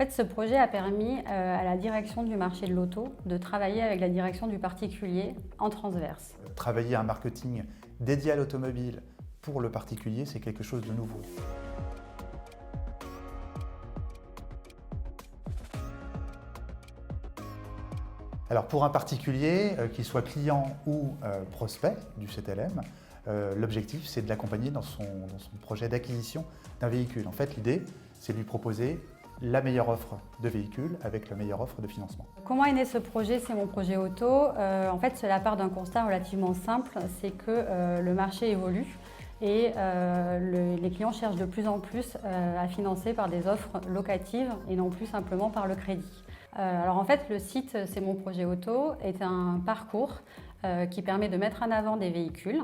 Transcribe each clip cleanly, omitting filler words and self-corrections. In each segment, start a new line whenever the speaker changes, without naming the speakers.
En fait, ce projet a permis à la direction du marché de l'auto de travailler avec la direction du particulier en transverse.
Travailler un marketing dédié à l'automobile pour le particulier, c'est quelque chose de nouveau. Alors pour un particulier, qu'il soit client ou prospect du CTLM, l'objectif c'est de l'accompagner dans son projet d'acquisition d'un véhicule. En fait, l'idée c'est de lui proposer la meilleure offre de véhicule avec la meilleure offre de financement.
Comment est né ce projet? C'est mon projet auto. En fait, cela part d'un constat relativement simple, c'est que le marché évolue et les clients cherchent de plus en plus à financer par des offres locatives et non plus simplement par le crédit. Alors en fait, le site C'est mon projet auto est un parcours qui permet de mettre en avant des véhicules.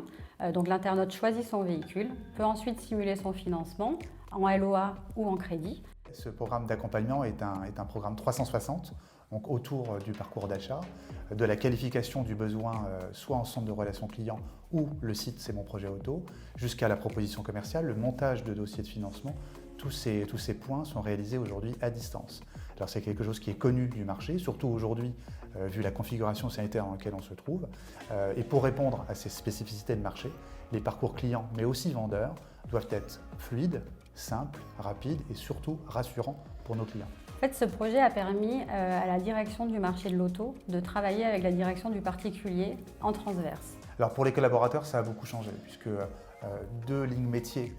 Donc l'internaute choisit son véhicule, peut ensuite simuler son financement en LOA ou en crédit.
Ce programme d'accompagnement est un programme 360, donc autour du parcours d'achat, de la qualification du besoin, soit en centre de relations clients ou le site C'est mon projet auto, jusqu'à la proposition commerciale, le montage de dossiers de financement. Tous ces points sont réalisés aujourd'hui à distance. Alors c'est quelque chose qui est connu du marché, surtout aujourd'hui vu la configuration sanitaire dans laquelle on se trouve. Et pour répondre à ces spécificités de marché, les parcours clients, mais aussi vendeurs, doivent être fluides, simples, rapides et surtout rassurants pour nos clients.
En fait, ce projet a permis à la direction du marché de l'auto de travailler avec la direction du particulier en transverse.
Alors pour les collaborateurs, ça a beaucoup changé puisque deux lignes métiers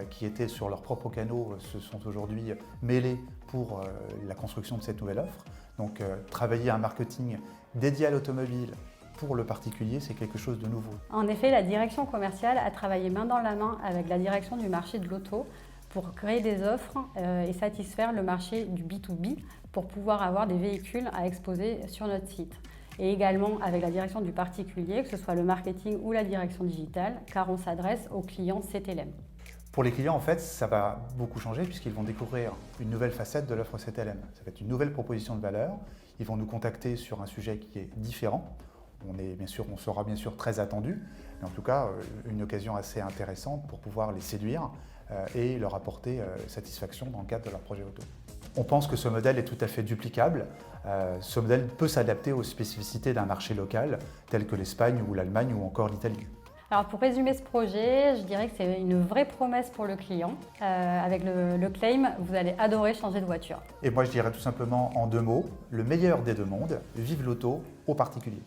qui étaient sur leurs propres canaux se sont aujourd'hui mêlés pour la construction de cette nouvelle offre. Donc travailler un marketing dédié à l'automobile pour le particulier, c'est quelque chose de nouveau.
En effet, la direction commerciale a travaillé main dans la main avec la direction du marché de l'auto pour créer des offres et satisfaire le marché du B2B pour pouvoir avoir des véhicules à exposer sur notre site. Et également avec la direction du particulier, que ce soit le marketing ou la direction digitale, car on s'adresse aux clients CTLM.
Pour les clients, en fait, ça va beaucoup changer puisqu'ils vont découvrir une nouvelle facette de l'offre CTLM. Ça va être une nouvelle proposition de valeur. Ils vont nous contacter sur un sujet qui est différent. On sera bien sûr très attendu, mais en tout cas une occasion assez intéressante pour pouvoir les séduire et leur apporter satisfaction dans le cadre de leur projet auto. On pense que ce modèle est tout à fait duplicable. Ce modèle peut s'adapter aux spécificités d'un marché local tel que l'Espagne ou l'Allemagne ou encore l'Italie.
Alors pour résumer ce projet, je dirais que c'est une vraie promesse pour le client. Avec le claim, vous allez adorer changer de voiture.
Et moi je dirais tout simplement en deux mots, le meilleur des deux mondes, vive l'auto au particulier.